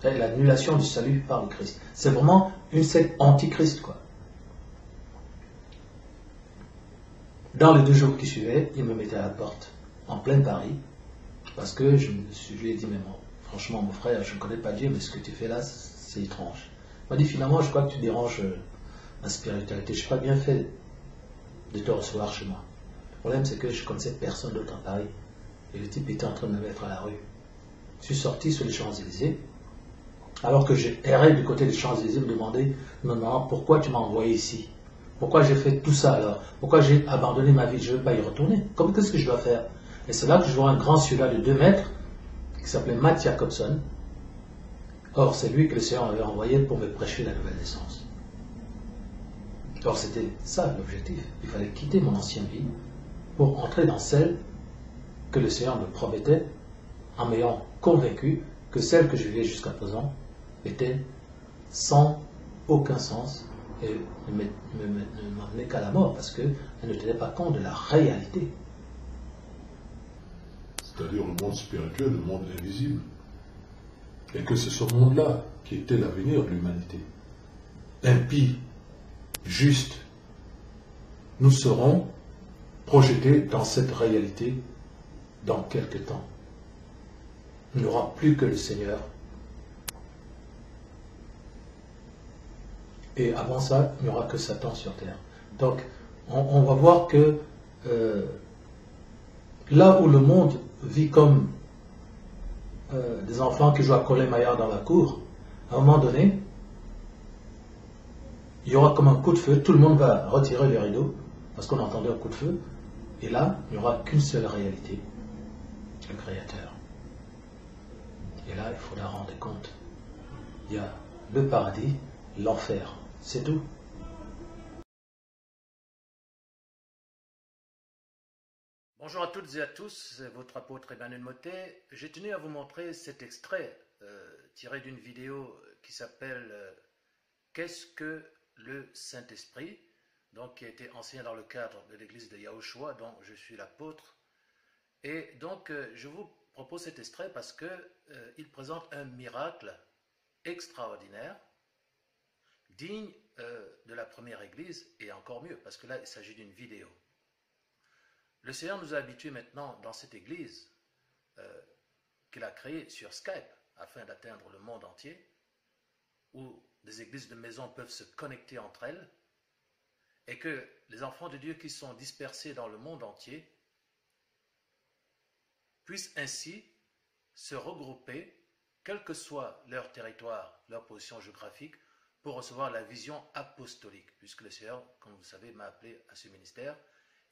c'est-à-dire l'annulation du salut par le Christ. C'est vraiment une secte antichrist, quoi. Dans les 2 jours qui suivaient, il me mettait à la porte, en plein Paris, parce que je lui ai dit, mais bon, franchement, mon frère, je ne connais pas Dieu, mais ce que tu fais là, c'est étrange. Il m'a dit, finalement, je crois que tu déranges ma spiritualité. Je n'ai pas bien fait de te recevoir chez moi. Le problème, c'est que je ne connaissais personne d'autre à Paris. Et le type était en train de me mettre à la rue. Je suis sorti sur les Champs-Élysées. Alors que j'ai erré du côté des Champs-Élysées, me demandais, maman, pourquoi tu m'as envoyé ici? Pourquoi j'ai fait tout ça alors? Pourquoi j'ai abandonné ma vie? Je ne veux pas y retourner. Qu'est-ce que je dois faire? Et c'est là que je vois un grand celui-là de 2 mètres, qui s'appelait Matt Jacobson. Or, c'est lui que le Seigneur avait envoyé pour me prêcher la nouvelle naissance. Or, c'était ça l'objectif. Il fallait quitter mon ancienne vie pour entrer dans celle que le Seigneur me promettait, en m'ayant convaincu que celle que je vivais jusqu'à présent était sans aucun sens et ne m'amenait qu'à la mort parce qu'elle ne tenait pas compte de la réalité. C'est-à-dire le monde spirituel, le monde invisible. Et que c'est ce monde-là qui était l'avenir de l'humanité. Impie, juste. Nous serons projetés dans cette réalité dans quelque temps. Il n'y aura plus que le Seigneur. Et avant ça, il n'y aura que Satan sur terre. Donc, on va voir que là où le monde vit comme des enfants qui jouent à Colin-Maillard dans la cour, à un moment donné, il y aura comme un coup de feu, tout le monde va retirer les rideaux, parce qu'on entendait un coup de feu, et là, il n'y aura qu'une seule réalité, le Créateur. Et là, il faudra rendre compte. Il y a le paradis, l'enfer, c'est tout. Bonjour à toutes et à tous, c'est votre apôtre Emmanuel Mottet. J'ai tenu à vous montrer cet extrait tiré d'une vidéo qui s'appelle Qu'est-ce que le Saint-Esprit, donc qui a été enseigné dans le cadre de l'église de Yahushua, dont je suis l'apôtre. Et donc je vous propose cet extrait parce qu'il présente un miracle extraordinaire, digne de la première église, et encore mieux, parce que là il s'agit d'une vidéo. Le Seigneur nous a habitués maintenant dans cette église qu'il a créée sur Skype afin d'atteindre le monde entier, où des églises de maison peuvent se connecter entre elles, et que les enfants de Dieu qui sont dispersés dans le monde entier puissent ainsi se regrouper, quel que soit leur territoire, leur position géographique, pour recevoir la vision apostolique, puisque le Seigneur, comme vous savez, m'a appelé à ce ministère.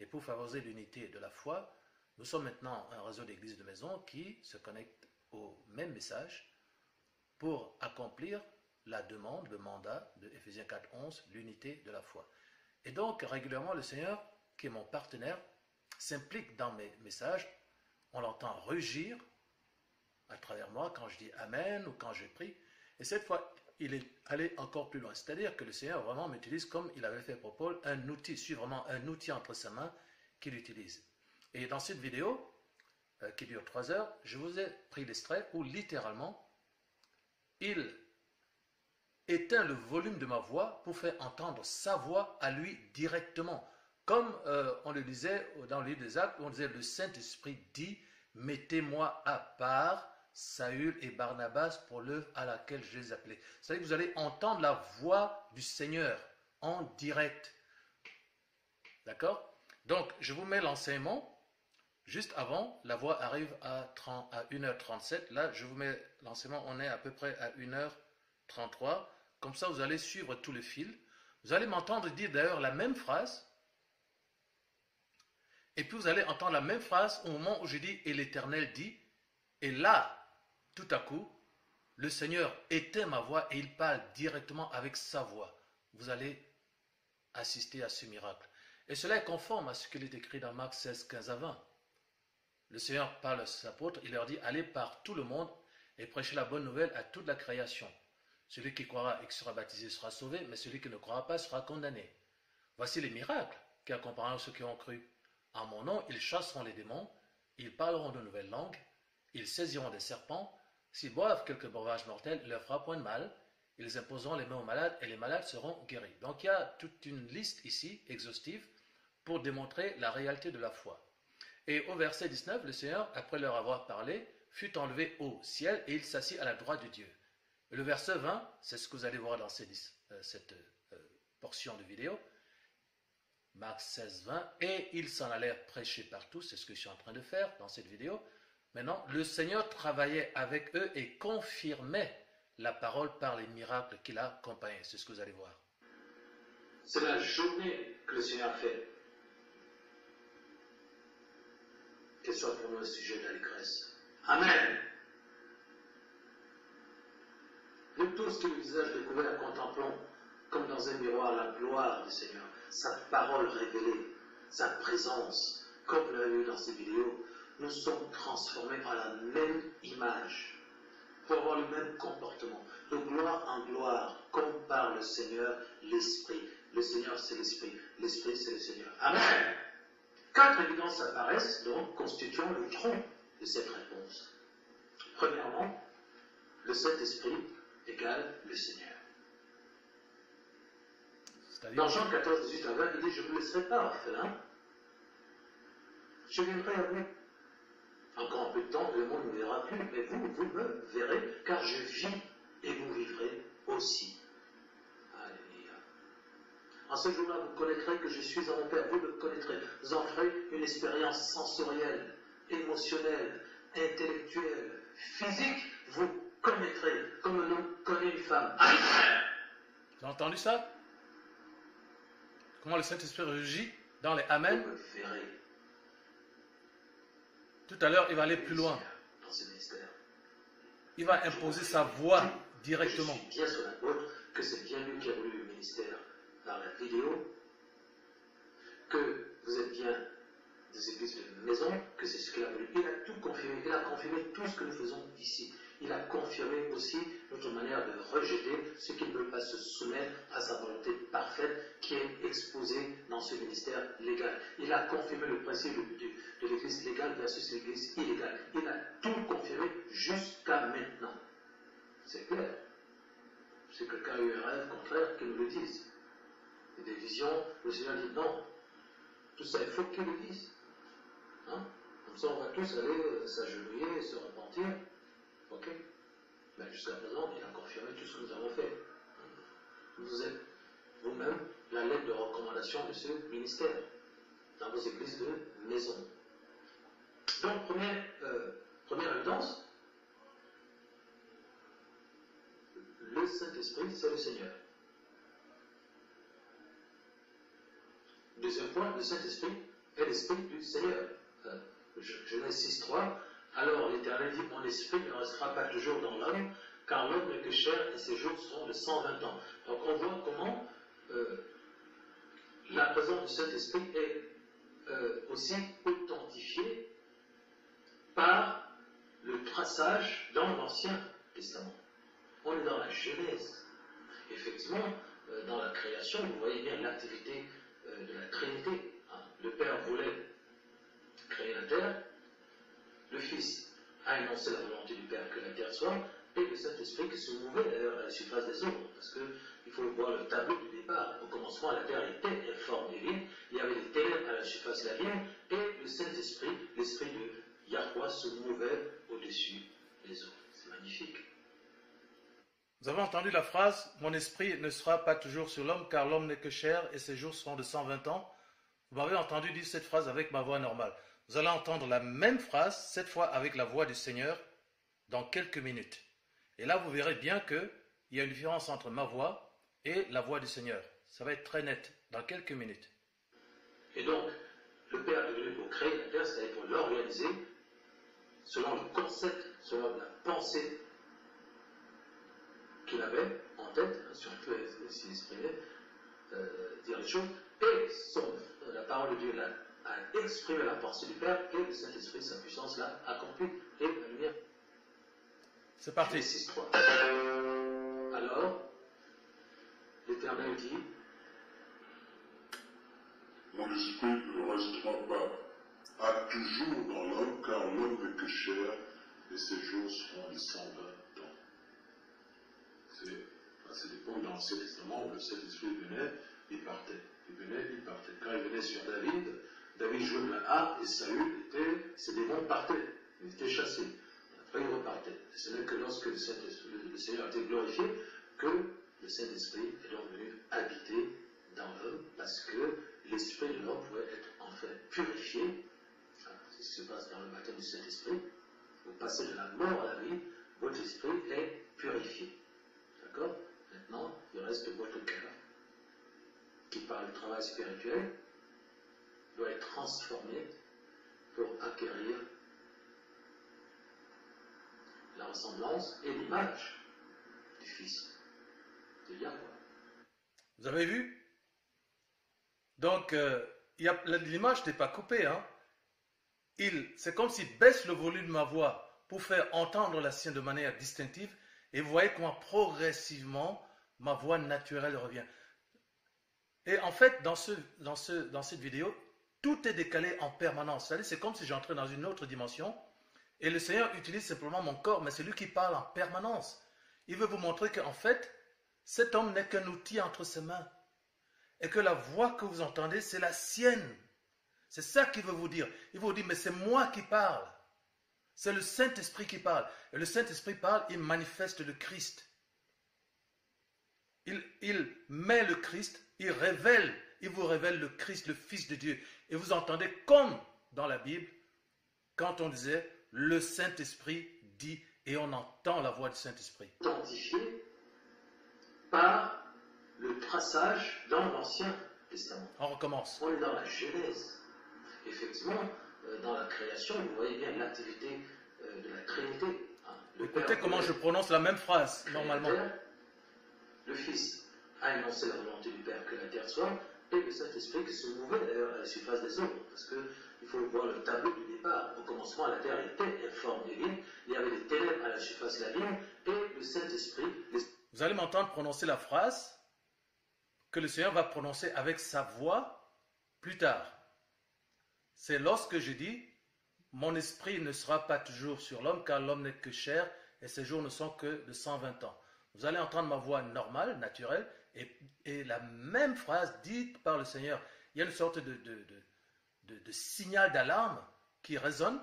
Et pour favoriser l'unité de la foi, nous sommes maintenant un réseau d'églises de maison qui se connecte au même message pour accomplir la demande, le mandat de Éphésiens 4:11, l'unité de la foi. Et donc, régulièrement, le Seigneur, qui est mon partenaire, s'implique dans mes messages. On l'entend rugir à travers moi quand je dis Amen ou quand je prie. Et cette fois, il est allé encore plus loin. C'est-à-dire que le Seigneur vraiment m'utilise comme il avait fait pour Paul, un outil, je suis vraiment un outil entre ses mains qu'il utilise. Et dans cette vidéo, qui dure 3 heures, je vous ai pris l'extrait où littéralement, il éteint le volume de ma voix pour faire entendre sa voix à lui directement. Comme on le disait dans le livre des Actes, où on disait le Saint-Esprit dit, mettez-moi à part Saül et Barnabas pour l'œuvre à laquelle je les appelais. C'est-à-dire que vous allez entendre la voix du Seigneur en direct. D'accord? Donc, je vous mets l'enseignement. Juste avant, la voix arrive à 1h37. Là, je vous mets l'enseignement, on est à peu près à 1h33. Comme ça, vous allez suivre tout le fil. Vous allez m'entendre dire d'ailleurs la même phrase. Et puis, vous allez entendre la même phrase au moment où je dis « Et l'Éternel dit ». Et là, tout à coup, le Seigneur éteint ma voix et il parle directement avec sa voix. Vous allez assister à ce miracle. Et cela est conforme à ce qu'il est écrit dans Marc 16, 15 à 20. Le Seigneur parle à ses apôtres, il leur dit « Allez par tout le monde et prêchez la bonne nouvelle à toute la création. Celui qui croira et qui sera baptisé sera sauvé, mais celui qui ne croira pas sera condamné. Voici les miracles qui accompagneront ceux qui ont cru. En mon nom, ils chasseront les démons, ils parleront de nouvelles langues, ils saisiront des serpents. S'ils boivent quelques breuvages mortels, il ne leur fera point de mal. Ils imposeront les mains aux malades et les malades seront guéris. Donc il y a toute une liste ici, exhaustive, pour démontrer la réalité de la foi. Et au verset 19, le Seigneur, après leur avoir parlé, fut enlevé au ciel et il s'assit à la droite de Dieu. Et le verset 20, c'est ce que vous allez voir dans cette portion de vidéo, Marc 16, 20, et ils s'en allèrent prêcher partout, c'est ce que je suis en train de faire dans cette vidéo. Maintenant, le Seigneur travaillait avec eux et confirmait la parole par les miracles qu'il a accompagnés. C'est ce que vous allez voir. C'est la journée que le Seigneur fait. Quel soit pour nous le sujet de l'allégresse. Amen. Nous tous qui le visage découvert contemplons, comme dans un miroir, la gloire du Seigneur, sa parole révélée, sa présence, comme vous l'avez vu dans ces vidéos, nous sommes transformés par la même image, pour avoir le même comportement, de gloire en gloire, comme par le Seigneur l'Esprit. Le Seigneur c'est l'Esprit, l'Esprit c'est le Seigneur. Amen. 4 évidences apparaissent, donc, constituant le tronc de cette réponse. Premièrement, le Saint-Esprit égale le Seigneur. Dans Jean 14, 18 à 20, il dit, je ne vous laisserai pas orphelin, je viendrai à vous. Encore un peu de temps, le monde ne me verra plus, mais vous me verrez, car je vis et vous vivrez aussi. Alléluia. En ce jour-là, vous connaîtrez que je suis en mon Père, vous le connaîtrez. Vous en ferez une expérience sensorielle, émotionnelle, intellectuelle, physique, vous connaîtrez, comme un homme connaît une femme. Amen. Vous avez entendu ça? Comment le Saint-Esprit rugit dans les Amen? Vous me verrez. Tout à l'heure, il va aller plus loin. Dans ce ministère. Il va imposer sa voix directement. Je suis bien sur la côte que c'est bien lui qui a voulu le ministère dans la vidéo, que vous êtes bien des églises de maison, que c'est ce qu'il a voulu. Il a tout confirmé. Il a confirmé tout ce que nous faisons ici. Il a confirmé aussi notre manière de rejeter ce qui ne veut pas se soumettre à sa volonté parfaite qui est exposée dans ce ministère légal. Il a confirmé le principe de l'église légale versus l'église illégale. Il a tout confirmé jusqu'à maintenant. C'est clair. Si quelqu'un a eu un rêve contraire, qu'il nous le dise. Et des visions, le Seigneur dit non. Tout ça, il faut qu'il le dise. Hein? Comme ça, on va tous aller s'agenouiller et se repentir. Ok? Mais jusqu'à présent, il a confirmé tout ce que nous avons fait. Vous êtes vous-même la lettre de recommandation de ce ministère dans vos églises de maison. Donc, première évidence, le Saint-Esprit, c'est le Seigneur. Deuxième point, le Saint-Esprit est l'Esprit du Seigneur. Genèse 6.3, alors l'Éternel dit, mon esprit ne restera pas toujours dans l'homme, car l'homme n'est que chair et ses jours seront de 120 ans. Donc on voit comment la présence du Saint-Esprit est aussi authentifiée par le traçage dans l'Ancien Testament. On est dans la Genèse. Effectivement, dans la création, vous voyez bien l'activité de la Trinité. Le Père voulait créer la terre, le Fils a énoncé la volonté du Père que la terre soit, et le Saint-Esprit qui se mouvait d'ailleurs à la surface des eaux, parce qu'il faut voir le tableau du départ. Au commencement, la terre était informe et vide, il y avait des ténèbres à la surface de la ville, et le Saint-Esprit, l'Esprit de Yahweh, se mouvait au-dessus des eaux. C'est magnifique. Vous avez entendu la phrase « Mon esprit ne sera pas toujours sur l'homme, car l'homme n'est que chair, et ses jours seront de 120 ans ». Vous m'avez entendu dire cette phrase avec ma voix normale. Vous allez entendre la même phrase, cette fois avec la voix du Seigneur, dans quelques minutes. Et là, vous verrez bien qu'il y a une différence entre ma voix et la voix du Seigneur. Ça va être très net, dans quelques minutes. Et donc, le Père est venu pour créer la terre, c'est-à-dire pour l'organiser, selon le concept, selon la pensée qu'il avait en tête, si on peut s'y exprimer, dire les choses, et la parole de Dieu a exprimé la pensée du Père, et le Saint-Esprit, sa puissance, l'a accompli, et la lumière. C'est parti. 6.3. Alors, l'Éternel dit, mon esprit ne restera pas à toujours dans l'homme, car l'homme n'est que chair, et ces jours seront de 120 ans. C'est à l'époque dans l'Ancien Testament où le Saint-Esprit venait, il partait. Il venait, il partait. Quand il venait sur David, David jouait de la harpe et Saül ses démons partaient. Il était chassé. Après il repartait. Ce n'est que lorsque le Seigneur a été glorifié que le Saint-Esprit est donc venu habiter dans l'homme parce que l'esprit de l'homme pouvait être enfin purifié. C'est ce qui se passe dans le baptême du Saint-Esprit. Vous passez de la mort à la vie, votre esprit est purifié. D'accord? Maintenant, il reste votre cœur qui, par le travail spirituel, doit être transformé pour acquérir la ressemblance et l'image du Fils de Yahweh. Vous avez vu? Donc, l'image n'est pas coupée. Hein? C'est comme s'il baisse le volume de ma voix pour faire entendre la sienne de manière distinctive. Et vous voyez comment progressivement ma voix naturelle revient. Et en fait, dans cette vidéo, tout est décalé en permanence. C'est-à-dire, c'est comme si j'entrais dans une autre dimension. Et le Seigneur utilise simplement mon corps, mais c'est lui qui parle en permanence. Il veut vous montrer qu'en fait, cet homme n'est qu'un outil entre ses mains. Et que la voix que vous entendez, c'est la sienne. C'est ça qu'il veut vous dire. Il veut vous dire, mais c'est moi qui parle. C'est le Saint-Esprit qui parle. Et le Saint-Esprit parle, il manifeste le Christ. Il met le Christ, il vous révèle le Christ, le Fils de Dieu. Et vous entendez comme dans la Bible, quand on disait, le Saint-Esprit dit, et on entend la voix du Saint-Esprit. Identifié par le traçage dans l'Ancien Testament. On recommence. On est dans la Genèse. Effectivement, dans la création, vous voyez bien l'activité de la Trinité. Écoutez comment je prononce la même phrase, normalement. Le Fils a énoncé la volonté du Père que la terre soit, et le Saint-Esprit qui se mouvait d'ailleurs à la surface des eaux. Parce qu'il faut voir le tableau du départ. Au commencement, la terre était informe et vide. Il y avait des ténèbres à la surface de la ligne, et le Saint-Esprit... Vous allez m'entendre prononcer la phrase que le Seigneur va prononcer avec sa voix plus tard. C'est lorsque je dis, mon esprit ne sera pas toujours sur l'homme, car l'homme n'est que chair, et ses jours ne sont que de 120 ans. Vous allez entendre ma voix normale, naturelle, et la même phrase dite par le Seigneur. Il y a une sorte de signal d'alarme qui résonne,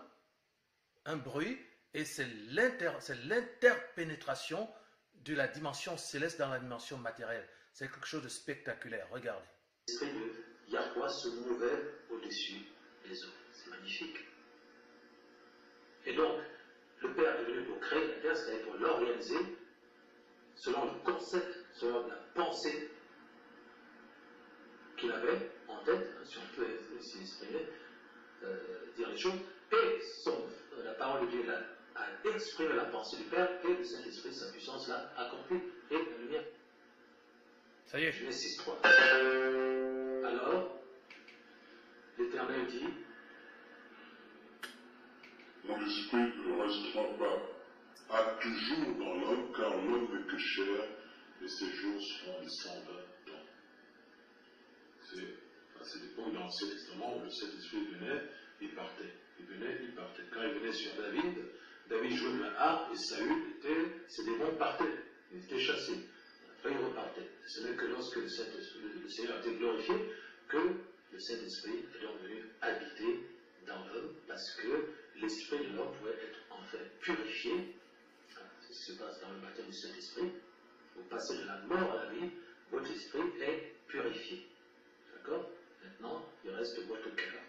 un bruit, et c'est l'interpénétration de la dimension céleste dans la dimension matérielle. C'est quelque chose de spectaculaire. Regardez. L'esprit de Yahweh se mouvait au-dessus des eaux. C'est magnifique. Et donc, le Père est venu pour créer la terre, c'est-à-dire pour l'organiser selon le concept, selon la pensée qu'il avait en tête, si on peut s'y exprimer, dire les choses, et la parole de Dieu a exprimé la pensée du Père, et le Saint-Esprit, sa puissance, l'a accompli, et la lumière. Ça y est. Genèse 6.3. Alors, l'Éternel dit, mon esprit ne restera pas à toujours dans l'homme, car l'homme n'est que chair, et ses jours seront de 120 ans. C'est à l'époque dans l'Ancien Testament où le Saint-Esprit venait, il partait. Il venait, il partait. Quand il venait sur David, David jouait de la harpe et Saül ses démons partaient. Il était chassé. Après il repartait. Ce n'est que lorsque le Seigneur a été glorifié que le Saint-Esprit est donc venu habiter dans l'homme parce que l'esprit de l'homme pouvait être enfin purifié. C'est ce qui se passe dans le baptême du Saint-Esprit. Vous passez de la mort à la vie, votre esprit est purifié. D'accord? Maintenant, il reste votre cœur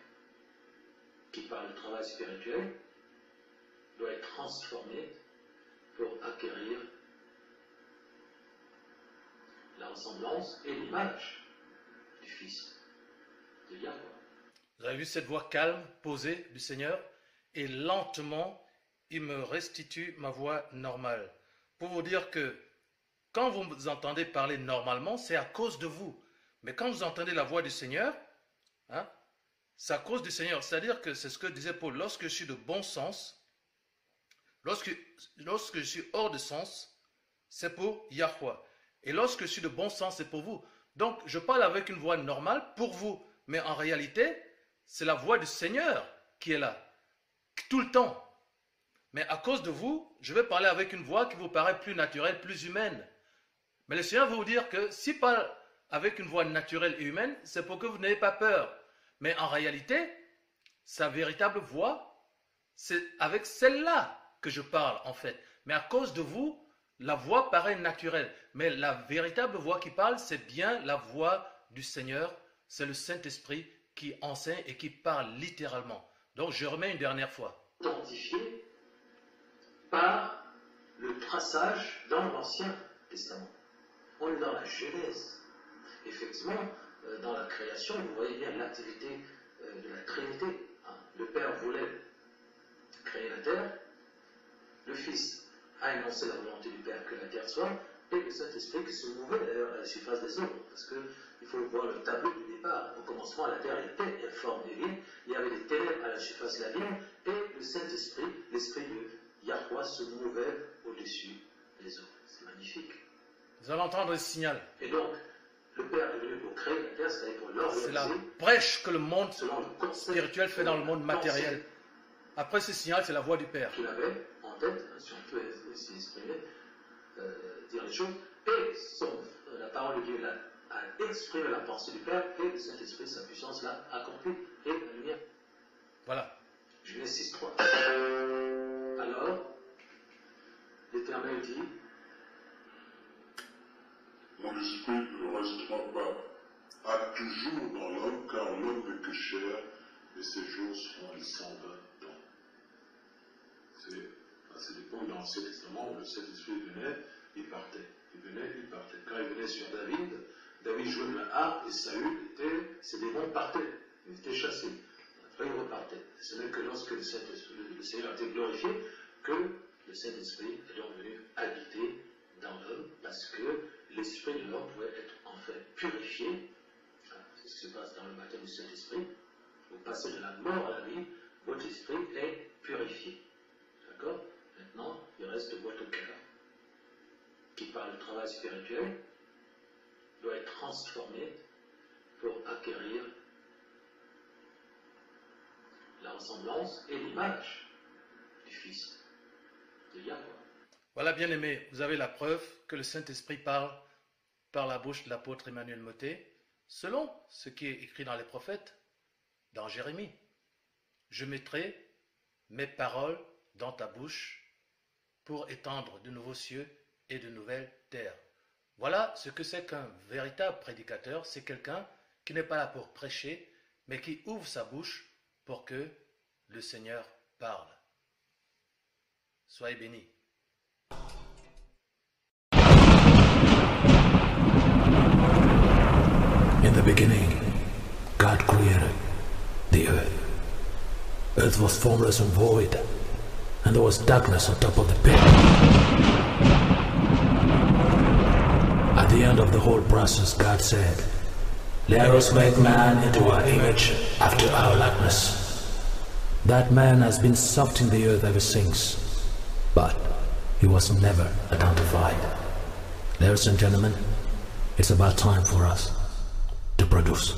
qui, par le travail spirituel, doit être transformé pour acquérir la ressemblance et l'image du Fils de Yahweh. Vous avez vu cette voix calme, posée du Seigneur, et lentement, il me restitue ma voix normale. Pour vous dire que quand vous entendez parler normalement, c'est à cause de vous. Mais quand vous entendez la voix du Seigneur, hein, c'est à cause du Seigneur. C'est-à-dire que c'est ce que disait Paul, lorsque je suis de bon sens, lorsque je suis hors de sens, c'est pour Yahweh. Et lorsque je suis de bon sens, c'est pour vous. Donc, je parle avec une voix normale pour vous. Mais en réalité, c'est la voix du Seigneur qui est là. Tout le temps. Mais à cause de vous, je vais parler avec une voix qui vous paraît plus naturelle, plus humaine. Mais le Seigneur veut vous dire que s'il parle avec une voix naturelle et humaine, c'est pour que vous n'ayez pas peur. Mais en réalité, sa véritable voix, c'est avec celle-là que je parle en fait. Mais à cause de vous, la voix paraît naturelle. Mais la véritable voix qui parle, c'est bien la voix du Seigneur. C'est le Saint-Esprit qui enseigne et qui parle littéralement. Donc je remets une dernière fois. Identifié par le traçage dans l'Ancien Testament. On est dans la Genèse. Effectivement, dans la création, vous voyez bien l'activité de la Trinité. Le Père voulait créer la terre, le Fils a énoncé la volonté du Père que la terre soit, et le Saint-Esprit qui se mouvait d'ailleurs à la surface des eaux, parce qu'il faut voir le tableau du départ. Au commencement, la terre était informe et vide, il y avait des ténèbres à la surface de la ville, et le Saint-Esprit, l'Esprit de Yahweh, se mouvait au-dessus des eaux. C'est magnifique. Vous allez entendre le signal. Et donc, le Père est venu pour créer la terre, c'est-à-dire pour l'organiser. C'est la brèche que le monde spirituel fait dans le monde matériel. Après ce signal, c'est la voix du Père. Qu'il avait en tête, si on peut s'y exprimer, dire les choses, et la parole de Dieu a exprimé la pensée du Père, et le Saint-Esprit, sa puissance, l'a accompli, et la lumière. Voilà. Genèse 6.3. Alors, l'Éternel dit, mon esprit ne restera pas à toujours dans l'homme, car l'homme n'est que chair, et ses jours seront les 120 ans. C'est à cette époque, dans l'Ancien Testament, où le Saint-Esprit venait, il partait. Il venait, il partait. Quand il venait sur David, David jouait de la harpe, et Saül ses démons partaient. Il était chassé. Après, il repartait. Ce n'est que lorsque le Seigneur a été glorifié que le Saint-Esprit est donc venu habiter dans l'homme, parce que l'esprit de l'homme pouvait être en fait purifié. C'est ce qui se passe dans le baptême du Saint-Esprit. Vous passez de la mort à la vie, votre esprit est purifié. D'accord? Maintenant, il reste votre cœur, qui par le travail spirituel doit être transformé pour acquérir la ressemblance et l'image du Fils de Yahweh. Voilà, bien-aimés, vous avez la preuve que le Saint-Esprit parle par la bouche de l'apôtre Emmanuel Mottet, selon ce qui est écrit dans les prophètes, dans Jérémie. Je mettrai mes paroles dans ta bouche pour étendre de nouveaux cieux et de nouvelles terres. Voilà ce que c'est qu'un véritable prédicateur, c'est quelqu'un qui n'est pas là pour prêcher, mais qui ouvre sa bouche pour que le Seigneur parle. Soyez bénis. In the beginning, God created the earth. Earth was formless and void, and there was darkness on top of the pit. At the end of the whole process, God said, "Let us make man into our image, after our likeness." That man has been sucked in the earth ever since, but he was never identified. Ladies and gentlemen, it's about time for us to produce.